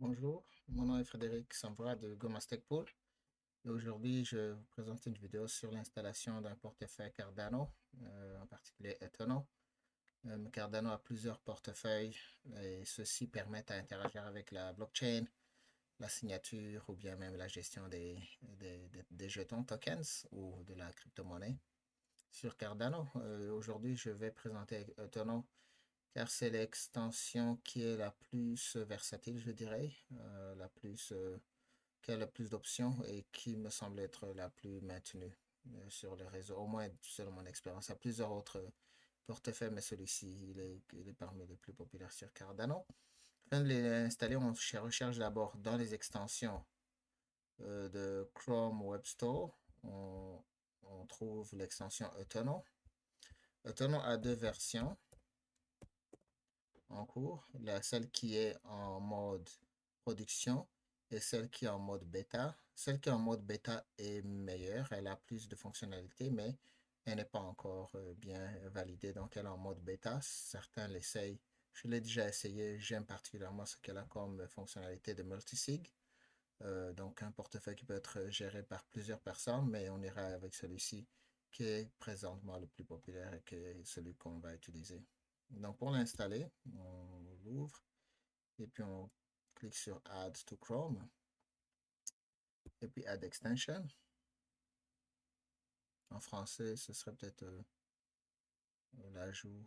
Bonjour, mon nom est Frédéric Sambra de GoMaStackPool et aujourd'hui je vais vous présente une vidéo sur l'installation d'un portefeuille Cardano, en particulier Eternal. Cardano a plusieurs portefeuilles et ceux-ci permettent à interagir avec la blockchain, la signature ou bien même la gestion des jetons tokens ou de la crypto-monnaie sur Cardano. Aujourd'hui je vais présenter Eternal car c'est l'extension qui est la plus versatile, je dirais, qui a le plus d'options et qui me semble être la plus maintenue sur le réseau, au moins selon mon expérience. Il y a plusieurs autres portefeuilles, mais celui-ci, il est parmi les plus populaires sur Cardano. Afin de les installer, on recherche d'abord dans les extensions de Chrome Web Store. On trouve l'extension Eternal. Eternal a deux versions en cours, celle qui est en mode production et celle qui est en mode bêta. Celle qui est en mode bêta est meilleure, elle a plus de fonctionnalités, mais elle n'est pas encore bien validée, donc elle est en mode bêta. Certains l'essayent. Je l'ai déjà essayé, j'aime particulièrement ce qu'elle a comme fonctionnalité de multisig. Donc un portefeuille qui peut être géré par plusieurs personnes, mais on ira avec celui-ci qui est présentement le plus populaire et qui est celui qu'on va utiliser. Donc pour l'installer, on l'ouvre et puis on clique sur Add to Chrome et puis Add Extension. En français, ce serait peut-être l'ajout.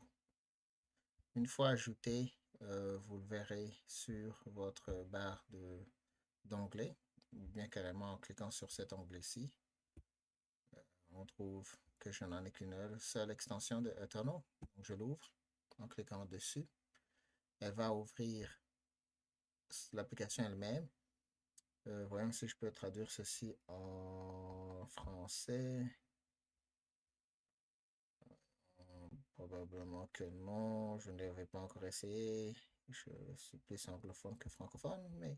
Une fois ajouté, vous le verrez sur votre barre d'onglet, ou bien carrément en cliquant sur cet onglet-ci. On trouve que je n'en ai qu'une seule extension de Eternal. Donc je l'ouvre en cliquant dessus. Elle va ouvrir l'application elle-même. Voyons si je peux traduire ceci en français. Probablement que non, je ne l'avais pas encore essayé. Je suis plus anglophone que francophone, mais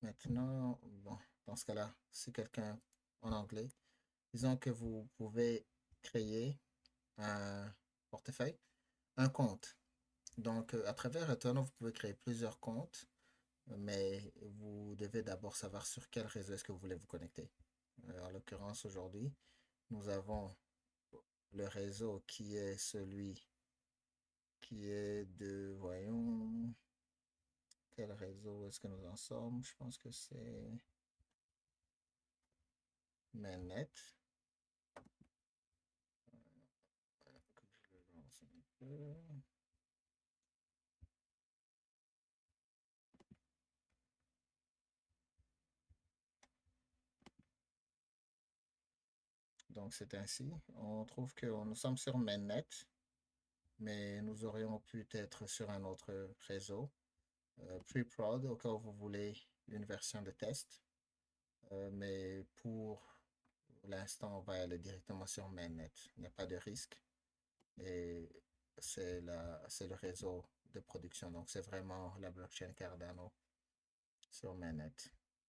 maintenant, bon, dans ce cas-là, si quelqu'un en anglais, disons que vous pouvez créer un portefeuille, un compte. Donc, à travers Eternal, vous pouvez créer plusieurs comptes, mais vous devez d'abord savoir sur quel réseau est-ce que vous voulez vous connecter. En l'occurrence, aujourd'hui, nous avons le réseau qui est celui qui est de, voyons, quel réseau est-ce que nous en sommes? Je pense que c'est Mainnet. Que je le lance un peu. Donc c'est ainsi. On trouve que nous sommes sur Mainnet, mais nous aurions pu être sur un autre réseau. Pre-prod, au cas où vous voulez une version de test. Mais pour l'instant, on va aller directement sur Mainnet. Il n'y a pas de risque. Et c'est le réseau de production. Donc, c'est vraiment la blockchain Cardano sur Mainnet.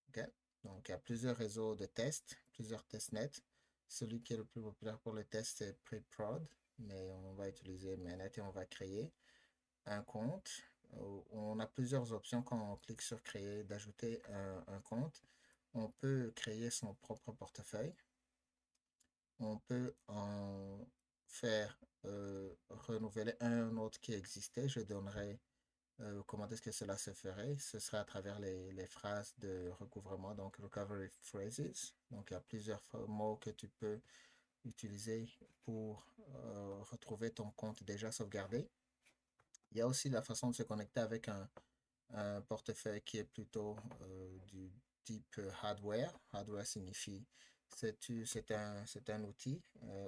OK? Donc, il y a plusieurs réseaux de tests, plusieurs testnets. Celui qui est le plus populaire pour le test, c'est Preprod. Mais on va utiliser Mainnet et on va créer un compte. On a plusieurs options quand on clique sur créer, d'ajouter un compte. On peut créer son propre portefeuille. On peut en faire renouveler un autre qui existait. Je donnerai comment est-ce que cela se ferait. Ce sera à travers les phrases de recouvrement, donc recovery phrases. Donc, il y a plusieurs mots que tu peux utiliser pour retrouver ton compte déjà sauvegardé. Il y a aussi la façon de se connecter avec un portefeuille qui est plutôt du type hardware. Hardware signifie c'est un outil,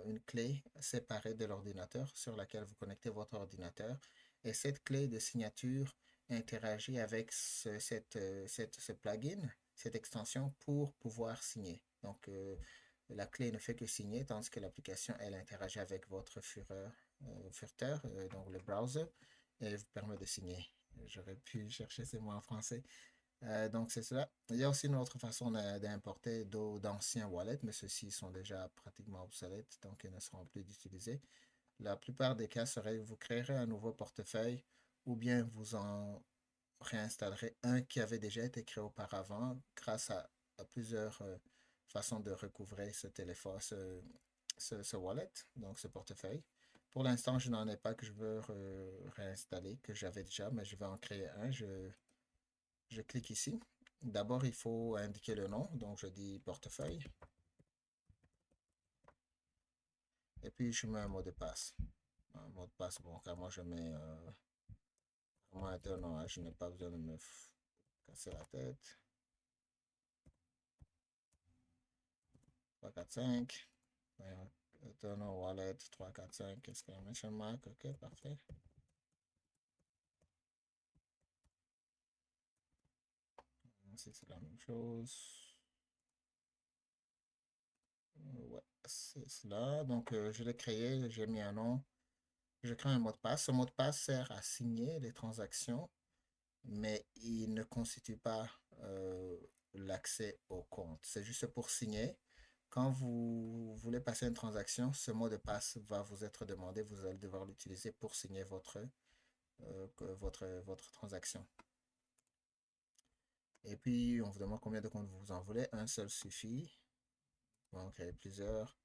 une clé séparée de l'ordinateur sur laquelle vous connectez votre ordinateur. Et cette clé de signature interagit avec ce plugin, cette extension pour pouvoir signer. Donc, la clé ne fait que signer, tandis que l'application, elle interagit avec votre furteur, donc le browser, et vous permet de signer. J'aurais pu chercher ces mots en français. Donc, c'est cela. Il y a aussi une autre façon d'importer d'anciens wallets, mais ceux-ci sont déjà pratiquement obsolètes, donc ils ne seront plus utilisés. La plupart des cas serait vous créerez un nouveau portefeuille ou bien réinstallerai un qui avait déjà été créé auparavant grâce à plusieurs façons de recouvrer ce téléphone, ce wallet, donc ce portefeuille. Pour l'instant, je n'en ai pas que je veux réinstaller, que j'avais déjà, mais je vais en créer un. Je clique ici. D'abord, il faut indiquer le nom, donc je dis portefeuille. Et puis, je mets un mot de passe. Un mot de passe, bon, car moi, je mets vraiment internal, hein, je n'ai pas besoin de me casser la tête. 3, 4, 5. Internal wallet, 3, 4, 5, exclamation mark, ok, parfait. Ici, c'est la même chose. Ouais, c'est cela. Donc, je l'ai créé, j'ai mis un nom. Je crée un mot de passe. Ce mot de passe sert à signer les transactions, mais il ne constitue pas l'accès au compte. C'est juste pour signer. Quand vous voulez passer une transaction, ce mot de passe va vous être demandé. Vous allez devoir l'utiliser pour signer votre transaction. Et puis, on vous demande combien de comptes vous en voulez. Un seul suffit. On va en créer plusieurs.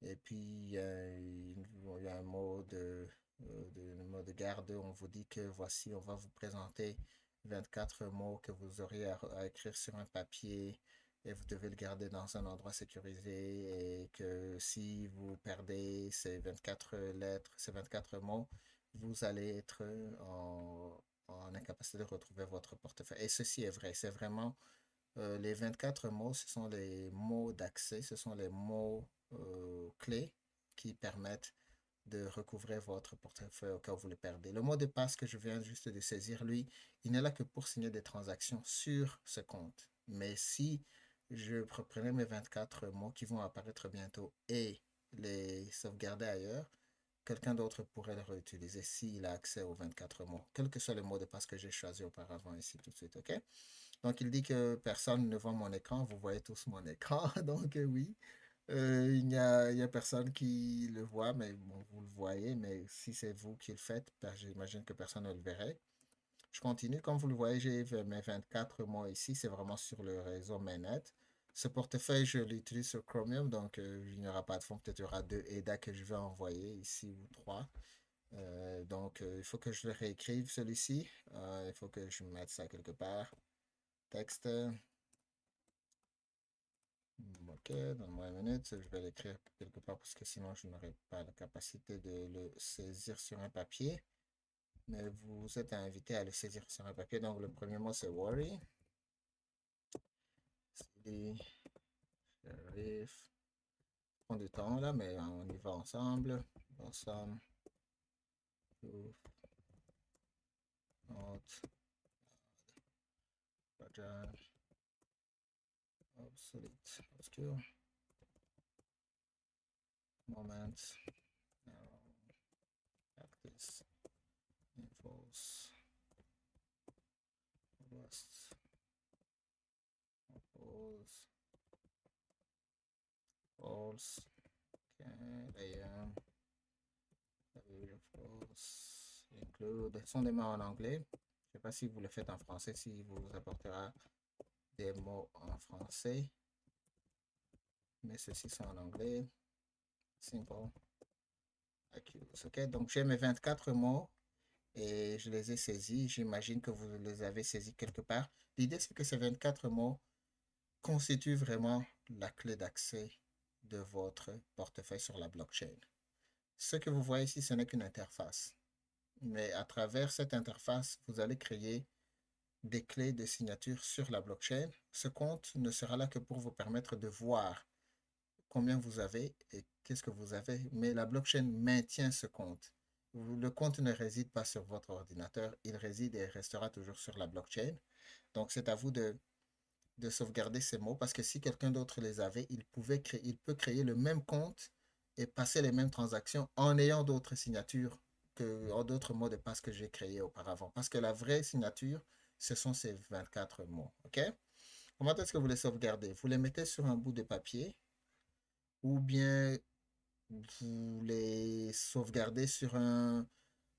Et puis, il y a un mot de garde. On vous dit que voici, on va vous présenter 24 mots que vous auriez à écrire sur un papier et vous devez le garder dans un endroit sécurisé et que si vous perdez ces 24 lettres, ces 24 mots, vous allez être en incapacité de retrouver votre portefeuille. Et ceci est vrai, c'est vraiment les 24 mots, ce sont les mots d'accès, ce sont les mots clés qui permettent de recouvrer votre portefeuille au cas où vous le perdez. Le mot de passe que je viens juste de saisir, lui, il n'est là que pour signer des transactions sur ce compte. Mais si je reprenais mes 24 mots qui vont apparaître bientôt et les sauvegarder ailleurs, quelqu'un d'autre pourrait le réutiliser s'il a accès aux 24 mots, quel que soit le mot de passe que j'ai choisi auparavant ici tout de suite, OK? Donc, il dit que personne ne voit mon écran. Vous voyez tous mon écran. Donc, oui, il y a personne qui le voit, mais bon, vous le voyez. Mais si c'est vous qui le faites, ben, j'imagine que personne ne le verrait. Je continue. Comme vous le voyez, j'ai mes 24 mots ici. C'est vraiment sur le réseau mainnet. Ce portefeuille, je l'utilise sur Chromium, donc il n'y aura pas de fond. Peut-être il y aura 2 EDA que je vais envoyer ici ou 3. Donc, il faut que je le réécrive, celui-ci. Il faut que je mette ça quelque part. Texte. Ok, donne-moi une minute, je vais l'écrire quelque part parce que sinon je n'aurai pas la capacité de le saisir sur un papier. Mais vous êtes invité à le saisir sur un papier. Donc le premier mot c'est worry. Silly, sheriff. Prends du temps là, mais on y va ensemble. Awesome. Note. Fragile. Obsolete. Obscure. Moment. Practice. False. Rust. False. False. Okay. False. Include. Ce sont des mots en anglais. Je ne sais pas si vous le faites en français, si vous apportera des mots en français. Mais ceux-ci sont en anglais. Simple. Accuse. OK, donc j'ai mes 24 mots et je les ai saisis. J'imagine que vous les avez saisis quelque part. L'idée, c'est que ces 24 mots constituent vraiment la clé d'accès de votre portefeuille sur la blockchain. Ce que vous voyez ici, ce n'est qu'une interface. Mais à travers cette interface, vous allez créer des clés de signature sur la blockchain. Ce compte ne sera là que pour vous permettre de voir combien vous avez et qu'est-ce que vous avez, mais la blockchain maintient ce compte. Le compte ne réside pas sur votre ordinateur, il réside et restera toujours sur la blockchain. Donc, c'est à vous de sauvegarder ces mots parce que si quelqu'un d'autre les avait, il peut créer le même compte et passer les mêmes transactions en ayant d'autres signatures d'autres mots de passe que j'ai créés auparavant. Parce que la vraie signature, ce sont ces 24 mots. OK? Comment est-ce que vous les sauvegardez? Vous les mettez sur un bout de papier ou bien vous les sauvegardez sur un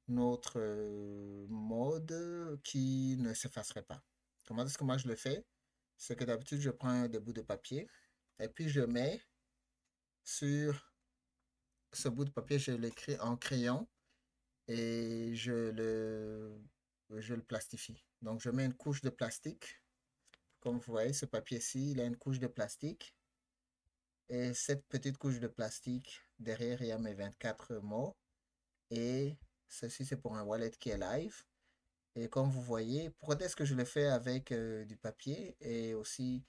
notre mode qui ne s'effacerait pas. Comment est-ce que moi je le fais? C'est que d'habitude, je prends des bouts de papier et puis je mets sur ce bout de papier, je l'écris en crayon et je le plastifie. Donc, je mets une couche de plastique. Comme vous voyez, ce papier-ci, il a une couche de plastique. Et cette petite couche de plastique, derrière, il y a mes 24 mots. Et ceci, c'est pour un wallet qui est live. Et comme vous voyez, pourquoi est-ce que je le fais avec du papier et aussi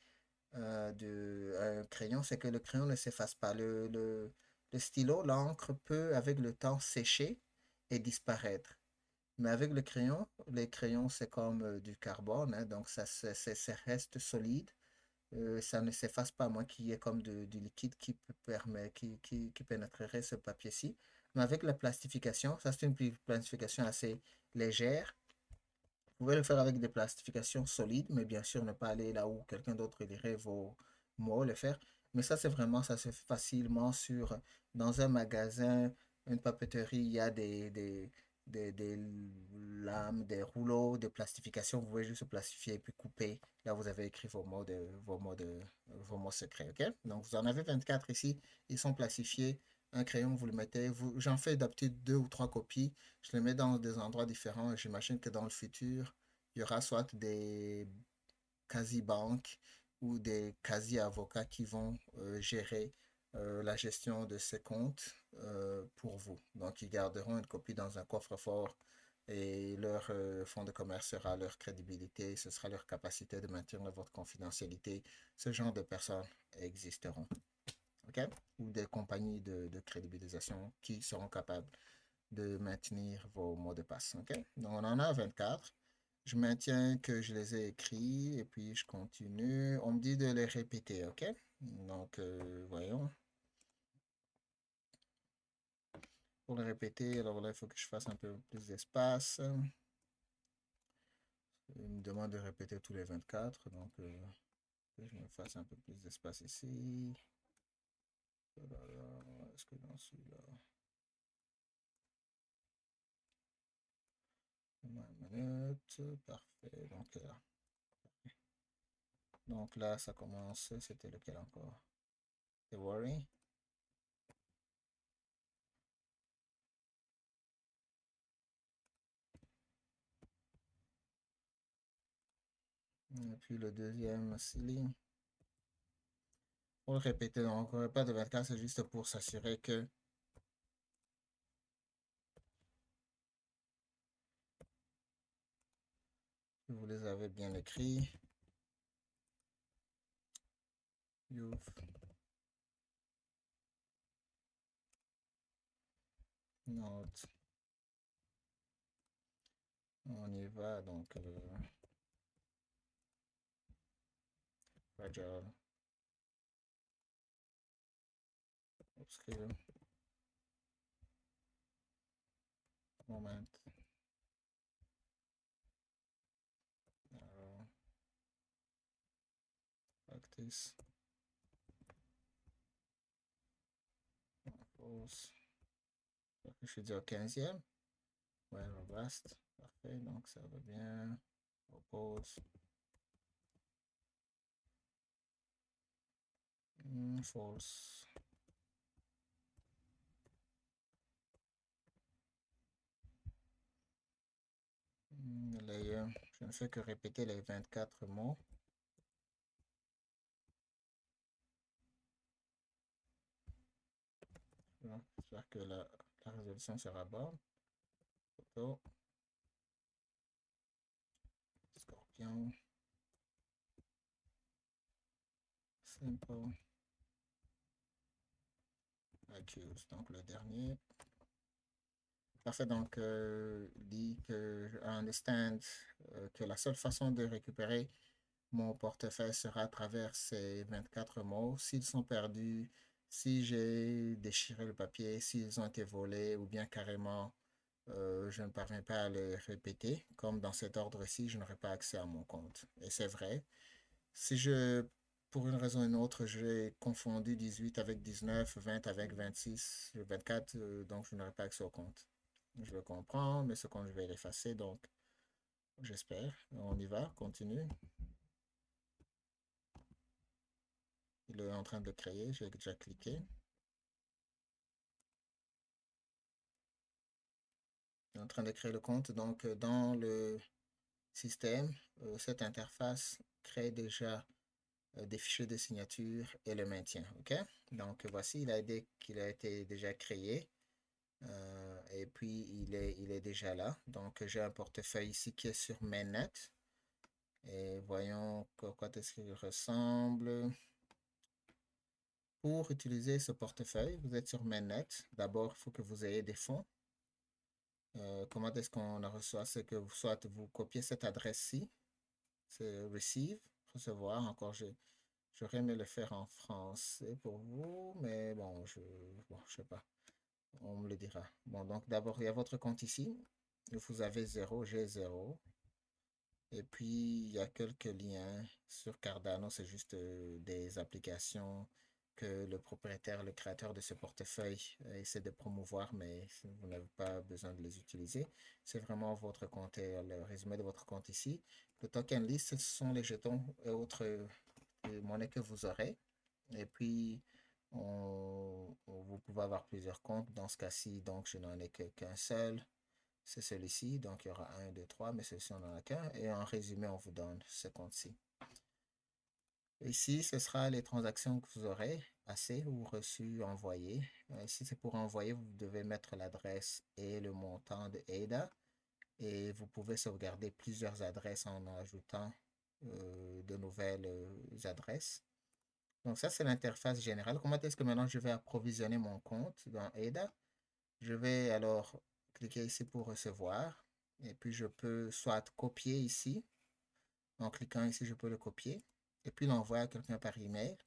un crayon, c'est que le crayon ne s'efface pas. Le stylo, l'encre peut, avec le temps, sécher et disparaître. Mais avec le crayon, les crayons, c'est comme du carbone, hein, donc ça reste solide. Ça ne s'efface pas, à moins qu'il y ait comme du liquide qui pénétrerait ce papier-ci. Mais avec la plastification, ça c'est une plastification assez légère. Vous pouvez le faire avec des plastifications solides, mais bien sûr ne pas aller là où quelqu'un d'autre lirait vos mots, le faire. Mais ça, c'est vraiment, ça se fait facilement dans un magasin, une papeterie, il y a des lames, des rouleaux de plastification. Vous pouvez juste plastifier et puis couper. Là, vous avez écrit vos mots secrets, ok? Donc, vous en avez 24 ici. Ils sont plastifiés. Un crayon, vous le mettez. J'en fais d'habitude deux ou trois copies. Je les mets dans des endroits différents. J'imagine que dans le futur, il y aura soit des quasi-banques ou des quasi-avocats qui vont gérer la gestion de ces comptes pour vous. Donc, ils garderont une copie dans un coffre-fort et leur fonds de commerce sera leur crédibilité, ce sera leur capacité de maintenir votre confidentialité. Ce genre de personnes existeront. OK? Ou des compagnies de crédibilisation qui seront capables de maintenir vos mots de passe. OK? Donc, on en a 24. Je maintiens que je les ai écrits et puis je continue. On me dit de les répéter. OK? Donc, voyons. Pour les répéter, alors là, il faut que je fasse un peu plus d'espace. Il me demande de répéter tous les 24. Donc, que je me fasse un peu plus d'espace ici. Est-ce que dans celui-là? Une minute. Parfait. Donc là, ça commence. C'était lequel encore? The Worry. Et puis le deuxième ceiling. Pour le répéter, donc on répète de 24, c'est juste pour s'assurer que vous les avez bien écrits. Youth. Note. On y va, donc fragile. Obscure. Moment. Narrow. Practice. Pause. Je suis dit au 15e. Ouais, robust. Parfait, donc ça va bien. Pause. False. Je ne fais que répéter les 24 mots. J'espère que la résolution sera bonne. Photo. Scorpion. Simple. Accuse. Donc le dernier. Parfait. Donc, dit que je understand que la seule façon de récupérer mon portefeuille sera à travers ces 24 mots. S'ils sont perdus, si j'ai déchiré le papier, s'ils ont été volés ou bien carrément je ne parviens pas à les répéter, comme dans cet ordre-ci, je n'aurai pas accès à mon compte. Et c'est vrai. Si pour une raison ou une autre, j'ai confondu 18 avec 19, 20 avec 26, 24, donc je n'aurai pas accès au compte. Je le comprends, mais ce compte, je vais l'effacer, donc j'espère. On y va, continue. Il est en train de créer, j'ai déjà cliqué. Il est en train de créer le compte, donc dans le système, cette interface crée déjà des fichiers de signature et le maintien. OK? Donc voici, qu'il a été déjà créé. Et puis il est déjà là. Donc j'ai un portefeuille ici qui est sur Mainnet. Et voyons quoi est-ce qu'il ressemble. Pour utiliser ce portefeuille, vous êtes sur Mainnet. D'abord, il faut que vous ayez des fonds. Comment est-ce qu'on en reçoit? C'est que soit vous copiez cette adresse-ci, c'est receive, recevoir. Encore, j'aurais aimé le faire en français pour vous, mais bon, je sais pas. On me le dira. Bon, donc d'abord, il y a votre compte ici. Vous avez 0, j'ai 0. Et puis, il y a quelques liens sur Cardano. C'est juste des applications que le propriétaire, le créateur de ce portefeuille essaie de promouvoir, mais vous n'avez pas besoin de les utiliser. C'est vraiment votre compte et le résumé de votre compte ici. Le token list, ce sont les jetons et autres monnaies que vous aurez. Et puis, vous pouvez avoir plusieurs comptes. Dans ce cas-ci, donc, je n'en ai qu'un seul. C'est celui-ci. Donc, il y aura un, 2, 3, mais celui-ci, on n'en a qu'un. Et en résumé, on vous donne ce compte-ci. Ici, ce sera les transactions que vous aurez passées ou reçues, envoyées. Ici, c'est pour envoyer, vous devez mettre l'adresse et le montant de ADA. Et vous pouvez sauvegarder plusieurs adresses en ajoutant de nouvelles adresses. Donc ça, c'est l'interface générale. Comment est-ce que maintenant je vais approvisionner mon compte dans ADA? Je vais alors cliquer ici pour recevoir. Et puis je peux soit copier ici. En cliquant ici, je peux le copier. Et puis l'envoyer à quelqu'un par email.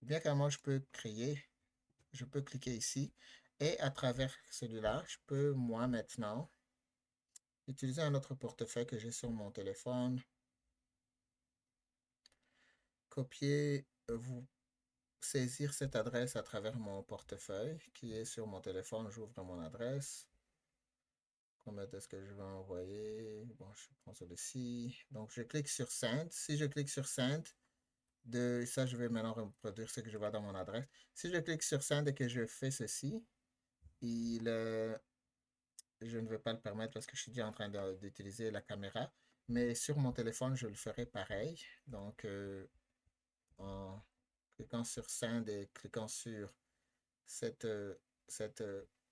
Ou bien carrément, je peux cliquer ici. Et à travers celui-là, je peux moi maintenant utiliser un autre portefeuille que j'ai sur mon téléphone. Copier, vous saisir cette adresse à travers mon portefeuille qui est sur mon téléphone. J'ouvre mon adresse. Combien est-ce que je vais envoyer? Bon, je prends celui-ci. Donc, je clique sur Send. Si je clique sur Send, ça, je vais maintenant reproduire ce que je vois dans mon adresse. Si je clique sur Send et que je fais ceci, je ne vais pas le permettre parce que je suis déjà en train d'utiliser la caméra. Mais sur mon téléphone, je le ferai pareil. Donc, en cliquant sur Send et cliquant sur cette, cette,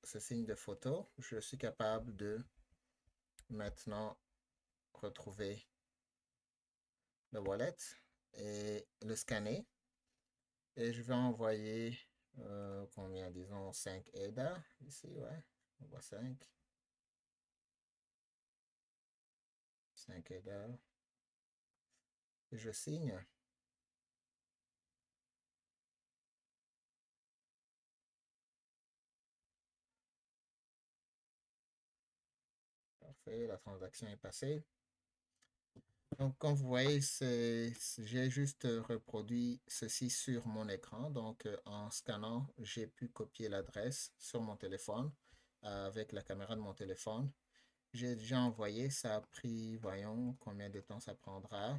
ce signe de photo, je suis capable de maintenant retrouver le wallet et le scanner. Et je vais envoyer combien, disons 5 ADA ici, ouais. On voit 5 ADA. Et je signe. Parfait, la transaction est passée. Donc, comme vous voyez, j'ai juste reproduit ceci sur mon écran. Donc, en scannant, j'ai pu copier l'adresse sur mon téléphone avec la caméra de mon téléphone. J'ai déjà envoyé, ça a pris, voyons combien de temps ça prendra.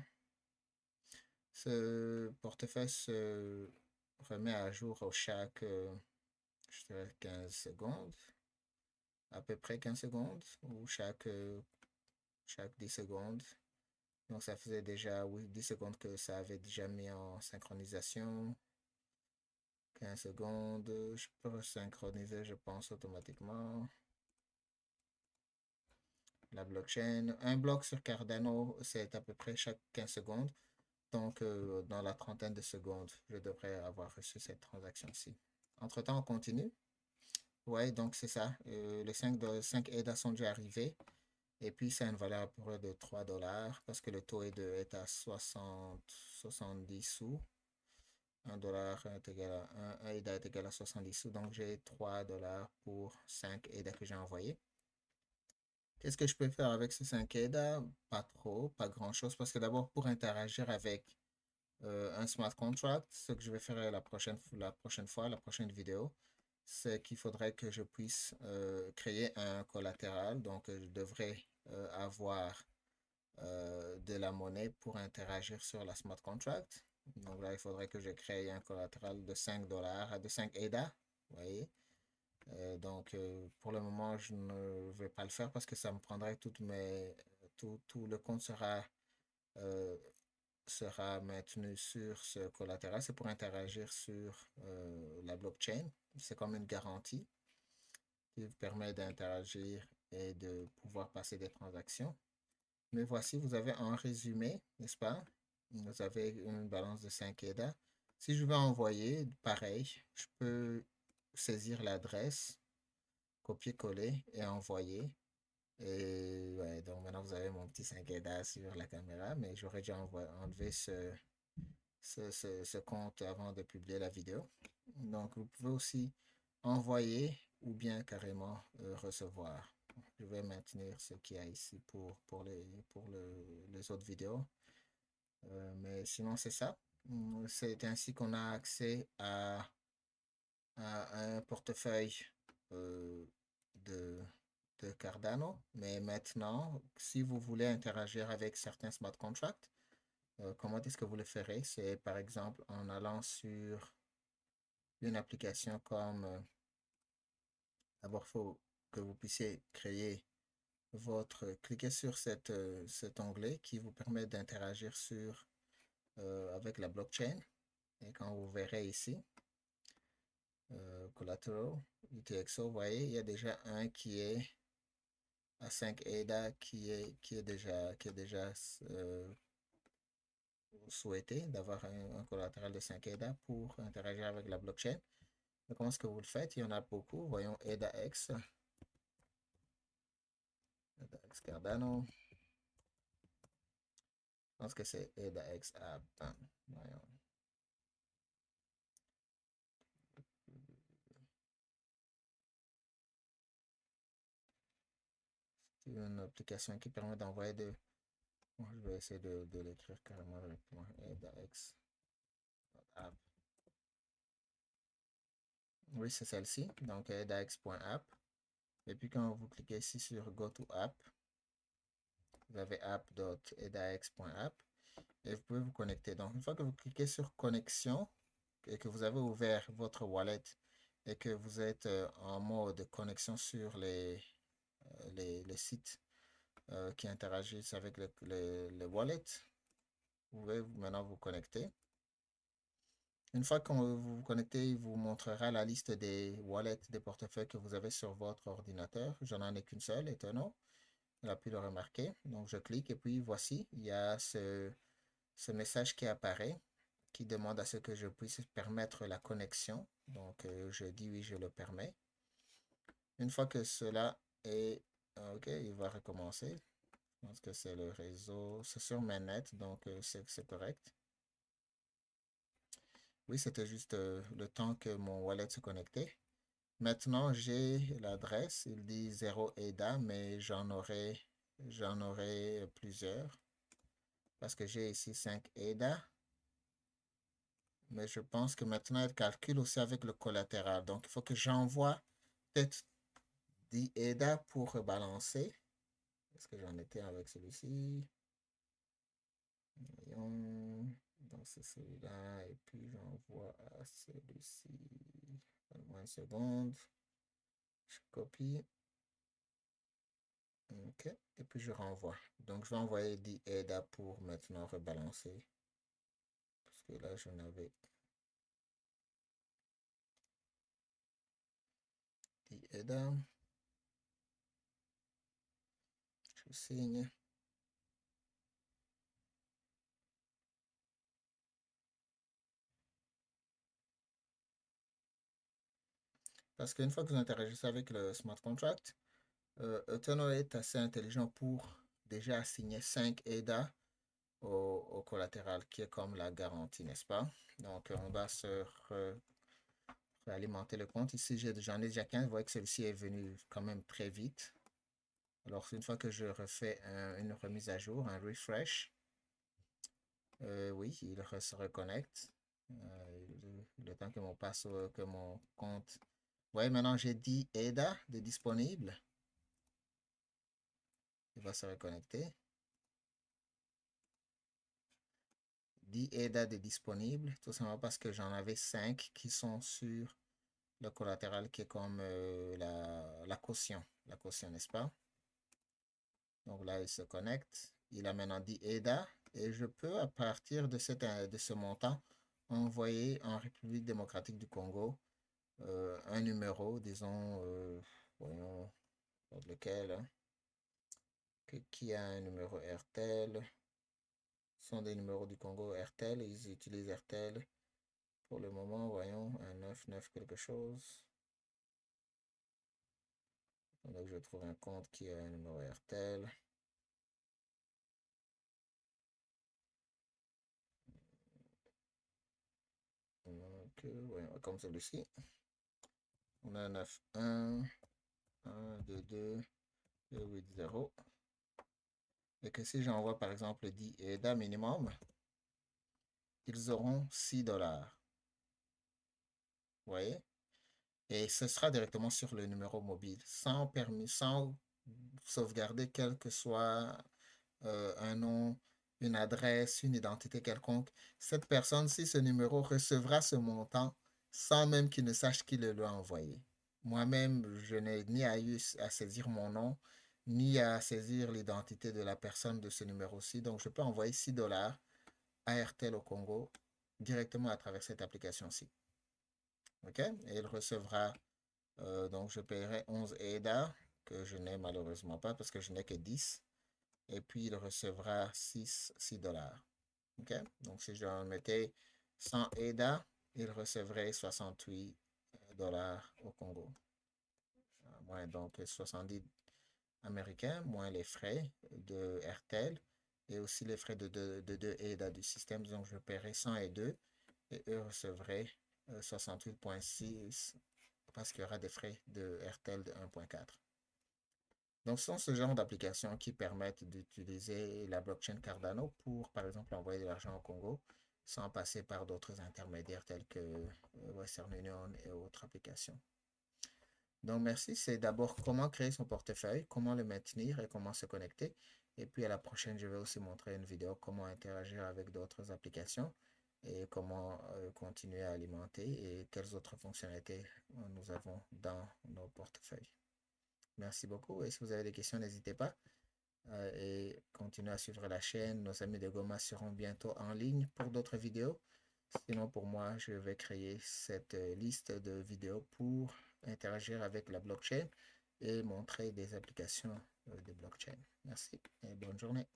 Ce portefeuille se remet à jour chaque, je dirais 15 secondes, à peu près 15 secondes, ou chaque 10 secondes. Donc ça faisait déjà, oui, 10 secondes que ça avait déjà mis en synchronisation. 15 secondes, je peux synchroniser, je pense, automatiquement. La blockchain, un bloc sur Cardano, c'est à peu près chaque 15 secondes. Donc, dans la trentaine de secondes, je devrais avoir reçu cette transaction-ci. Entre-temps, on continue. Ouais, donc c'est ça. Les 5 ADA sont déjà arrivés. Et puis, ça a une valeur à peu près de 3 dollars parce que le taux est à 70 sous. 1 dollar est égal à 1 ADA est égal à 70 sous. Donc, j'ai 3 dollars pour 5 ADA que j'ai envoyés. Qu'est-ce que je peux faire avec ces 5 ADA? Pas trop, pas grand-chose. Parce que d'abord, pour interagir avec un smart contract, ce que je vais faire la prochaine fois, la prochaine vidéo, c'est qu'il faudrait que je puisse créer un collatéral. Donc, je devrais avoir de la monnaie pour interagir sur la smart contract. Donc là, il faudrait que je crée un collatéral de 5 dollars, de 5 EDA. Vous voyez? Pour le moment, je ne vais pas le faire parce que ça me prendrait tout le compte euh, sera maintenu sur ce collatéral. C'est pour interagir sur la blockchain. C'est comme une garantie qui vous permet d'interagir et de pouvoir passer des transactions. Mais voici, vous avez un résumé, n'est-ce pas? Vous avez une balance de 5 EDA. Si je veux envoyer, pareil, je peux saisir l'adresse, copier-coller et envoyer. Et ouais, donc maintenant vous avez mon petit 5 EDA sur la caméra, mais j'aurais déjà enlevé ce compte avant de publier la vidéo. Donc vous pouvez aussi envoyer ou bien carrément recevoir. Je vais maintenir ce qu'il y a ici les autres vidéos. Mais sinon, c'est ça. C'est ainsi qu'on a accès à un portefeuille euh, de, de Cardano. Mais maintenant, si vous voulez interagir avec certains smart contracts, comment est-ce que vous le ferez? C'est par exemple en allant sur une application comme... d'abord, il faut que vous puissiez créer cliquez sur cet onglet qui vous permet d'interagir avec la blockchain. Et quand vous verrez ici, Collateral, UTXO, vous voyez, il y a déjà un qui est à 5 EDA qui est déjà souhaité d'avoir un collatéral de 5 EDA pour interagir avec la blockchain. Mais comment est-ce que vous le faites? Il y en a beaucoup. Voyons EDAX, EDAX Cardano. Je pense que c'est EDAX App. Voyons. C'est une application qui permet d'envoyer de... Bon, je vais essayer de l'écrire carrément directement. EDAX App. Oui, c'est celle-ci. Donc, edax.app. Et puis, quand vous cliquez ici sur Go to App, vous avez app.edax.app et vous pouvez vous connecter. Donc, une fois que vous cliquez sur Connexion et que vous avez ouvert votre wallet et que vous êtes en mode connexion sur les sites qui interagissent avec les wallets, vous pouvez maintenant vous connecter. Une fois que vous vous connectez, il vous montrera la liste des wallets, des portefeuilles que vous avez sur votre ordinateur. J'en ai qu'une seule, Eternal. On a pu le remarquer. Donc, je clique et puis voici, il y a ce message qui apparaît qui demande à ce que je puisse permettre la connexion. Donc, je dis oui, je le permets. Une fois que cela est... OK, il va recommencer. Je pense que c'est le réseau. C'est sur mainnet, donc c'est correct. Oui, c'était juste le temps que mon wallet se connectait. Maintenant, j'ai l'adresse. Il dit 0 EDA, mais j'en aurai plusieurs. Parce que j'ai ici 5 EDA. Mais je pense que maintenant, elle calcule aussi avec le collatéral. Donc, il faut que j'envoie peut-être 10 EDA pour rebalancer. Est-ce que j'en étais avec celui-ci? Voyons. Donc, c'est celui-là. Et puis, j'envoie à celui-ci. Donne-moi une seconde. Je copie. OK. Et puis, je renvoie. Donc, je vais envoyer 10 EDA pour maintenant rebalancer. Parce que là, j'en avais 10 EDA. Je signe. Parce qu'une fois que vous interagissez avec le smart contract, Eternal est assez intelligent pour déjà assigner 5 EDA au collatéral qui est comme la garantie, n'est-ce pas? Donc, on va se réalimenter le compte. Ici, j'en ai déjà 15. Vous voyez que celui-ci est venu quand même très vite. Alors, une fois que je refais une remise à jour, un refresh, oui, il se reconnecte. Le temps que mon compte voyez, maintenant j'ai dit ADA de disponible. Il va se reconnecter. Dit ADA de disponible, tout simplement parce que j'en avais 5 qui sont sur le collatéral qui est comme la caution. La caution, n'est-ce pas? Donc là, il se connecte. Il a maintenant dit ADA et je peux, à partir de ce montant, envoyer en République démocratique du Congo un numéro, disons, voyons, lequel, hein, qui a un numéro RTL. Ce sont des numéros du Congo RTL. Ils utilisent RTL. Pour le moment, voyons, un 99 quelque chose. Donc, je trouve un compte qui a un numéro RTL. Donc, voyons, comme celui-ci. On a 9, 1, 1, 2, 2, 2, 8, 0. Et que si j'envoie par exemple 10 EDA minimum, ils auront 6 dollars. Vous voyez? Et ce sera directement sur le numéro mobile, sans permis, sans sauvegarder quel que soit un nom, une adresse, une identité quelconque. Cette personne, si ce numéro recevra ce montant sans même qu'il ne sache qui le lui a envoyé. Moi-même, je n'ai ni eu à saisir mon nom, ni à saisir l'identité de la personne de ce numéro-ci. Donc, je peux envoyer 6 dollars à RTL au Congo directement à travers cette application-ci. OK? Et il recevra, donc je paierai 11 EDA, que je n'ai malheureusement pas parce que je n'ai que 10. Et puis, il recevra 6 dollars. OK? Donc, si je mettais 100 EDA, il recevrait 68 dollars au Congo. Moins donc 70 américains, moins les frais de RTL et aussi les frais de 2 EDA du système. Donc, je paierai 102 et eux recevraient 68,6 parce qu'il y aura des frais de RTL de 1,4. Donc, ce sont ce genre d'applications qui permettent d'utiliser la blockchain Cardano pour, par exemple, envoyer de l'argent au Congo sans passer par d'autres intermédiaires tels que Western Union et autres applications. Donc, merci. C'est d'abord comment créer son portefeuille, comment le maintenir et comment se connecter. Et puis, à la prochaine, je vais aussi montrer une vidéo comment interagir avec d'autres applications et comment continuer à alimenter et quelles autres fonctionnalités nous avons dans nos portefeuilles. Merci beaucoup. Et si vous avez des questions, n'hésitez pas. Et continuez à suivre la chaîne. Nos amis de Goma seront bientôt en ligne pour d'autres vidéos. Sinon, pour moi, je vais créer cette liste de vidéos pour interagir avec la blockchain et montrer des applications de blockchain. Merci et bonne journée.